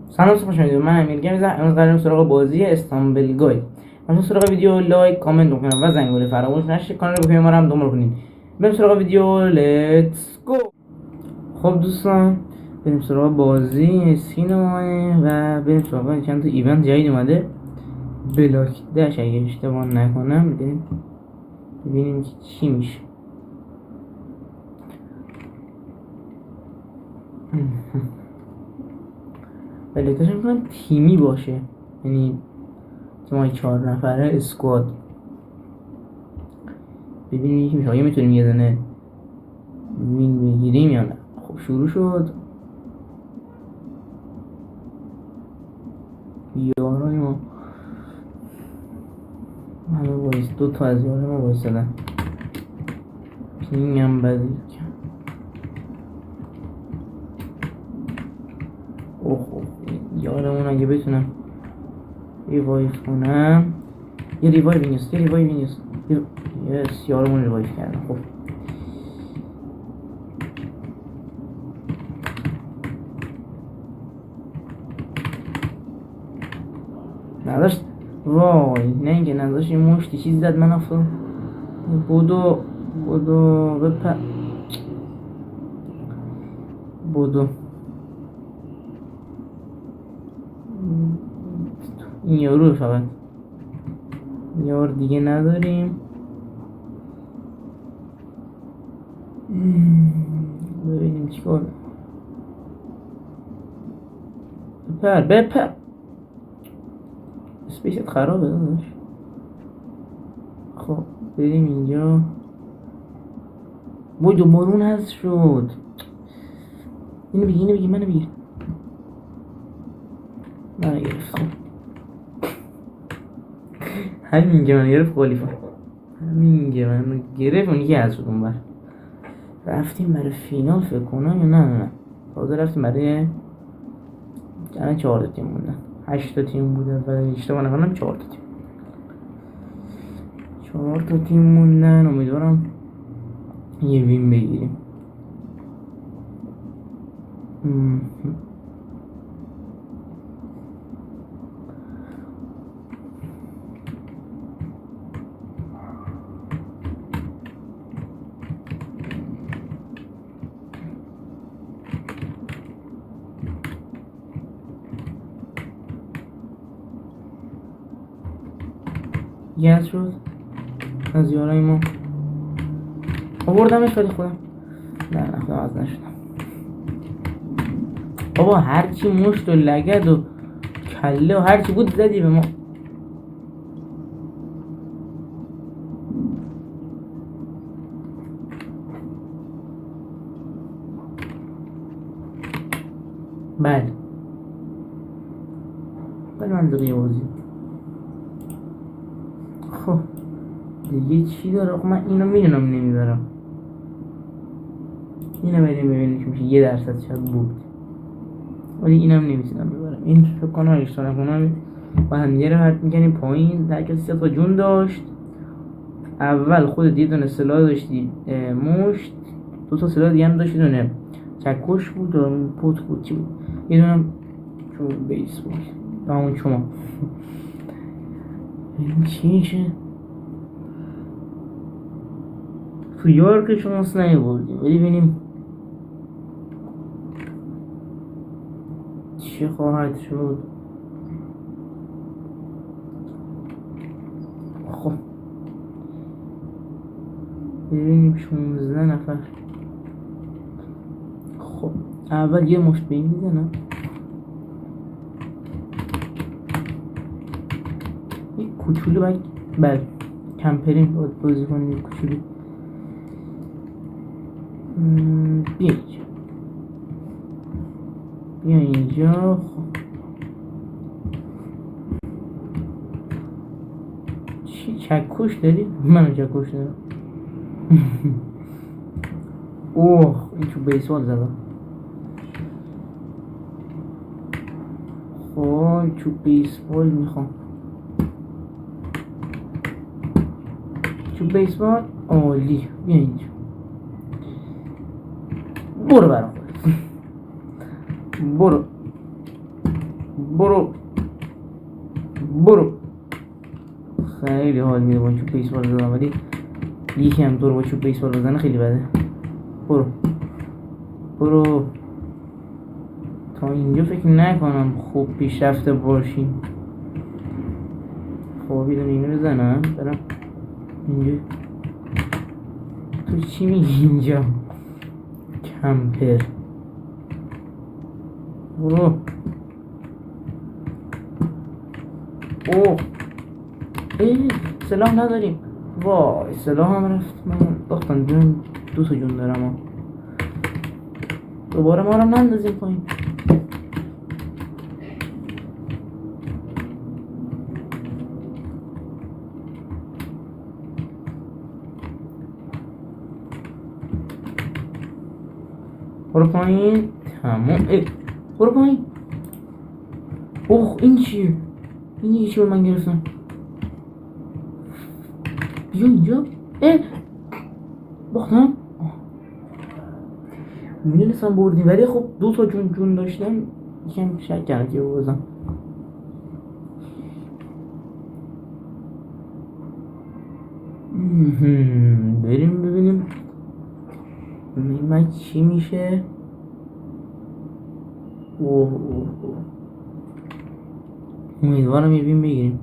سلام خوش اومدید. من امیر گمیزم. امروز قراریم سراغ بازی استانبول گاید. مثلا سراغ ویدیو لایک کامنت بکنید و زنگوله فراموش نشه. کانال رو ما رو هم دنبال کنید. بریم سراغ ویدیو. لیتس گو. خب دوستان بریم سراغ بازی سینما و بریم سراغ چند تا ایونت جدید اومده. بلاک داش اگه اشتباه نکنم. ببینیم چی میشه. بلاک داش میکنم تیمی باشه، یعنی ما 4 نفره اسکواد. ببینیم یکی میشه. آیا میتونیم یه دونه وین بگیریم یا نه؟ خب شروع شد. یارای ما همه وایس، دو تا از یارای ما وایسادن. پینگ هم بدی کن. اوه یارمون اگه بتونم ریوایف کنم. یه ریوایو نیست. یس یارمون ریوایف کردم. خب نداشت. وای نه اینکه نداشت. یه مشتی چیز زد من افتاد. بودو این یارو فقط یار دیگه نداریم. ببینیم چیکار. بپر اسپیشت خرابه داداش. خب بریم اینجا. وای دوبارون هست شد. اینو بگی منو بگیر. منو گرفت. خب همین که منو گرفت خالیفا. همین که منو گرفت اونی که از شد اون بر رفتیم برای فینال فکر کنم یا نه تازه رفتیم برای الان 4 تا تیم موندن. 8 تا تیم بوده ولی اشتباه نکنم 4 تا تیم. 4 تا تیم موندن. امیدوارم یه وین بگیریم. گرد شد از یارای ما. آوردمش ولی خودم نه خودم از نشدم. بابا هرچی مشت و لگد و کله و هرچی بود زدی به ما. بله منطقی بازی. خب دیگه چی داره؟ خب من اینو میدونم نمیبرم. اینو بریم ببینیم که میشه 1% شاید بود ولی اینم نمیتونم ببرم. این فکر کنم اشتباه نکنم با هم دیگه رو حرف میکنیم پایین. در کسی 3 تا جون داشت. اول خودت یه دونه سلاح داشتی مشت، 2 تا سلاح دیگه هم داشتی. دونه چکش بود و پوت بود. چی بود؟ یه دونه چون بیس بود همون شما. این چی میشه؟ تو یار که شما سنایی بردیم ولی ببینیم چی خواهد شد. خب ببینیم 16 نفر. خب اول یه مشت به این میزنم. یک کوچولو باید کمپرین باید بازی کنیم. یک کوچولو بیا اینجا. خب چی چکش داری؟ منو چکش دارم. اوه این تو بیسبال زدم. خب تو بیسبال میخوام. تو بیسبال عالی. بیا اینجا. برو برا خود. برو برو برو. خیلی حال میده با چوب بیسبال زدن، ولی یکی هم دور با چوب بیسبال بزنه خیلی بده. برو برو. تا اینجا فکر نکنم خوب پیشرفته باشیم. خوابیدم اینو بزنم برم اینجا. تو چی میگی اینجا کمپر؟ برو. اوه ای سلاح نداریم. وای سلاح هم رفت. من داختم جون دو تا جون دارم. دوباره ما رو نندازیم پایین. برو پایین. تمام. برو پایین. اوه این چیه؟ این یکی چی من گرفتم؟ بیا اینجا. باختم. میدونستم بردیم ولی خب دو تا جون داشتم یکم شک کردم که بازم. بریم ببینیم من چی میشه. اوه امیدوارم یه بیم بگیریم.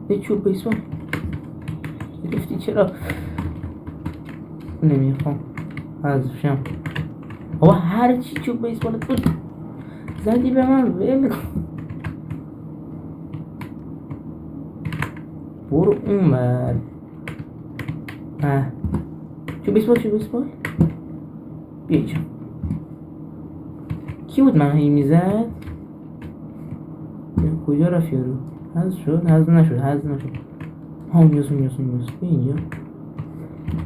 یه چوب بیسبال گرفتی چرا؟ نمیخوام حذفشم. بابا هر چی چوب بیسبالت بود زدی به من. ول کن. برو اونور. چوب بیسبال بیا اینجا. کی بود من هی میزد؟ کجا رفت یارو؟ حذف شد؟ حذف نشد. اونجاست. بیا اینجا.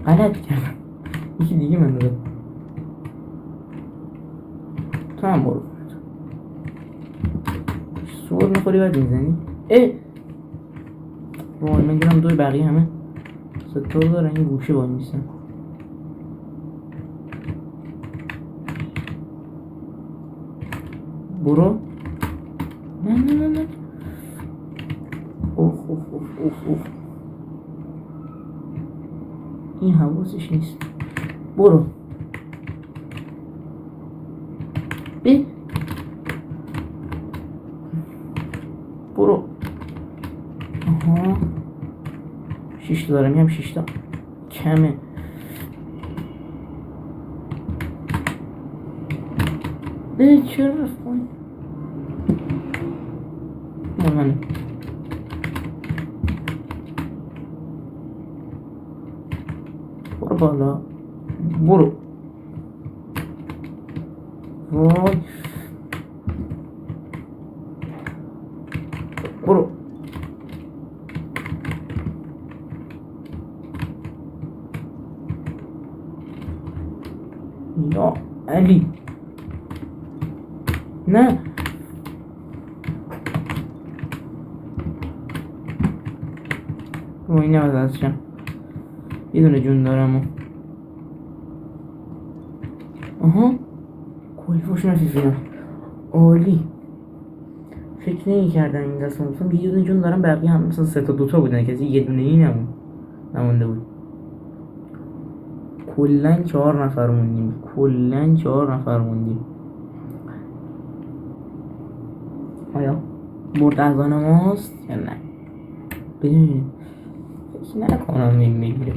غلط کردم. یکی دیگه من دادم. تو هم برو. سور میخوری باید میزنی؟ وای من گیرم دوی بقیه همه ستار دارن این گوشه باید میستن. برو. نه اوه این حواسش نیست. برو. برو. آها 6 تا دارم. هم 6 تا کمه. چرا رفت پایین؟ منه برو بالا. برو. وای برو. یا علی نه وای نمید ازشم. یه دونه جون دارم. آها کوی فوش نفیفیدم. عالی. فکر نمی کردم این دست مثلا یه دونه جون دارم. بقیه هم مثلا 3 تا 2 تا بودن کسی یه دونه ای نمونده بود. کلن 4 نفر موندیم. آیا برد از آن ماست یا نه؟ ببینیم. فکر نکنم این میگیره.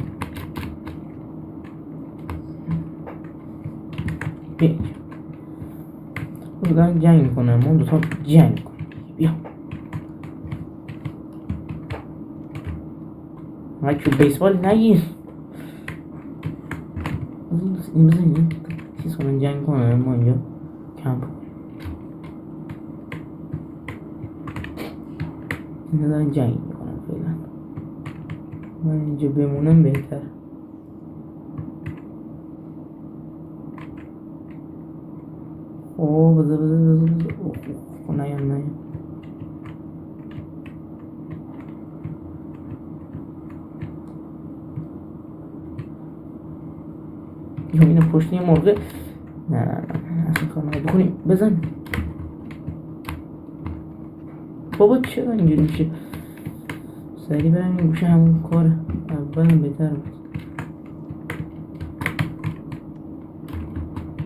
بودن جنگ میکنم. ما دوتا جنگ کنم. بیا ما چوب بیسبال نگیر. این بزنیم چیز کنم جنگ کنم. ما اینجا کمپ اینا دارن جنگ میکنم. فعلا من اینجا بمونم بهتر. بذار نیم اینو پشت یه مرغ. نه اصلا چیکار نباید بکنیم؟ بزن. بابا چرا اینجوری میشه؟ سریع برم این گوشه همون کار اولم بهتر بود.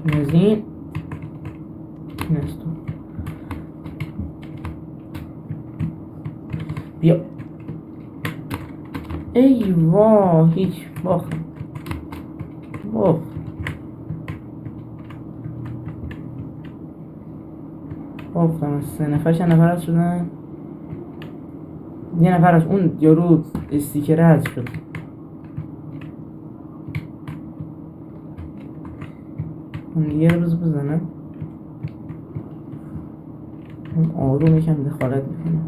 این از این نستو بیا. ای واه هیچ باختم از 3 نفر چند نفر هست شدن؟ یه نفر از اون یارو استیکره هست شد. اون دیگه رو بزنم. اون آروم یکم دخالت میکنه.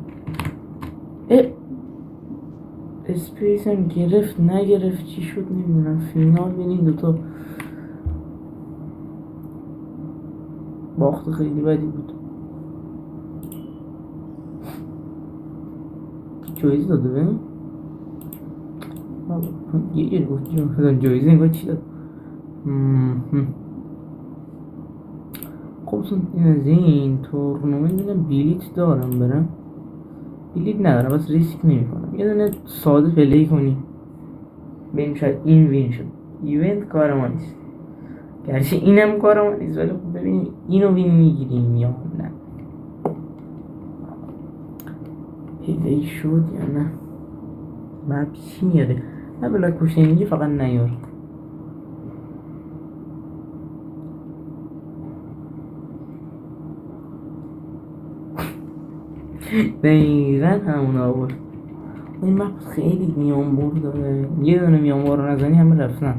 اسپیس هم گرفت نگرفت چی شد نمیدونم. فینال بین این دوتا باخت خیلی بدی بود. جایزه داده بهم. یه گفت جایزه انگار چی داد. خب این از این تورنمنت میدونم بلیت دارم برم. بلیت ندارم بس ریسک نمی کنم. یه دونه ساده پلی کنی بریم شاید این وین شد. ایونت کار ما نیست، گرچه اینم کار ما نیست، ولی خب ببینیم اینو وین میگیریم یا نه. پلی شد یا نه. مپ چی میاره؟ نه بلا کشته میگه فقط نیار. دقیقا همون آورد. این مپ خیلی میانبور داره. یه دونه میانبور رو نزنی همه رفتن.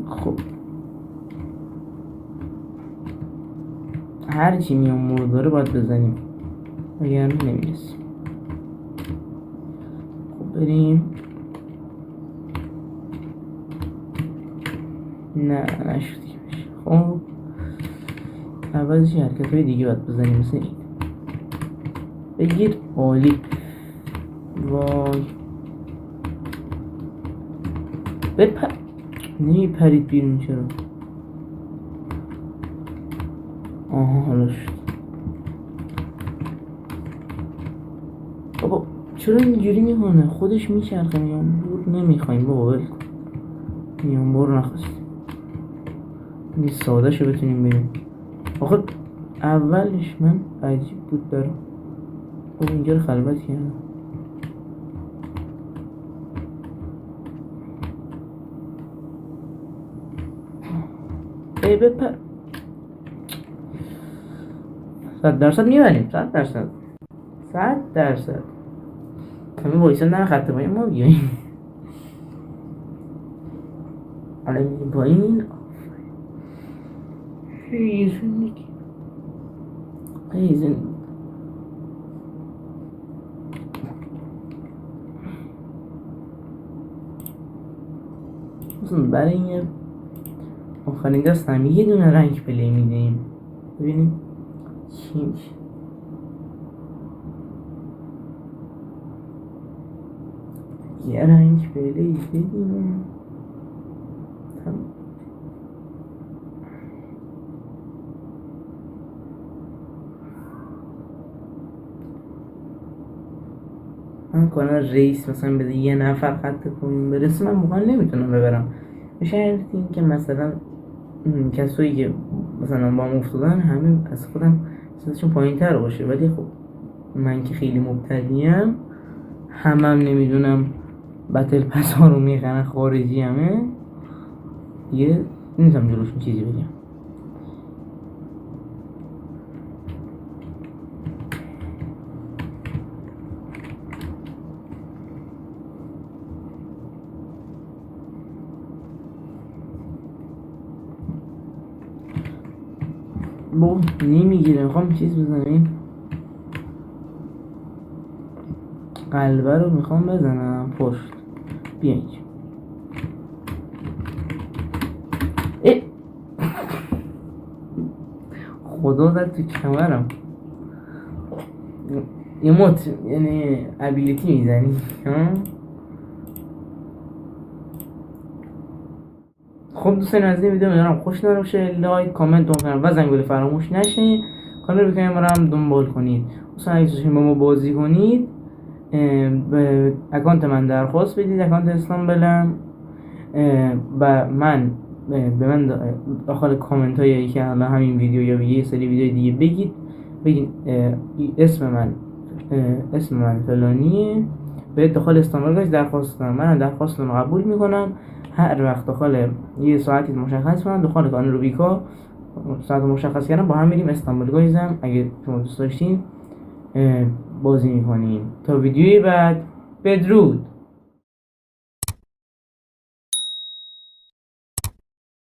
خب هرچی میانبور داره باید بزنیم اگر نمیرسیم. خب بریم. نه نشد که بشه. خب عوضش حرکت های دیگه باید بزنیم مثل این. بگیر. عالی. وای نمیپرید بیرون چرا؟ آها حالا شد. بابا چرا اینجوری میکنه؟ خودش میچرخه. میانبور نمیخوایم بابا ول کن. میانبور نخواستیم. این ساده شو بتونیم بریم. آخه اولش من عجیب بود برام. خب اینجا رو خلوت کردم. بپر. 100% میبریم. 100% همه بایستان در خط پایین ما بیاییم. حالا میگیم پایین. زندگی مثلا برای این آخرین دست هم یه دونه رنگ پلی میدهیم ببینیم چی میشه. یه رنگ پلی بدیم. من کنم ریس مثلا بده یه نفر خط کنیم برسه. من موقعا نمیتونم ببرم به شرط این که مثلا کسایی که مثلا با هم افتادن همه از خودم صداشون پایین تر باشه. ولی خب من که خیلی مبتدیم همم نمیدونم بتل پس ها رو میخنن خارجی همه دیگه نمیتونم جلوشون چیزی بگم. با نمیگیره. میخوام چیز بزنیم. قلبه رو میخوام بزنم پشت. بیا اینجا. خدا زد تو کمرم. یه موت یعنی ابیلیتی میزنی. خب دوستان از این ویدیو میدونم خوش باشه، لایک کامنت کنید و زنگوله فراموش نشه. کانال بیکای ما رو هم دنبال کنید. مثلا اگه دوست با ما بازی کنید به اکانت من درخواست بدید، اکانت اسلام بلم، و من به من داخل کامنت هایی که الان همین ویدیو یا یه سری ویدیو دیگه بگید اسم من فلانیه، به داخل استانبول درخواست کنم. من درخواستتون رو قبول میکنم. هر وقت داخل یه ساعتی مشخص کنم داخل کانال روبیکا ساعت مشخص کردم با هم میریم استانبول گایزم. اگه شما دوست داشتین بازی میکنیم. تا ویدیوی بعد، بدرود.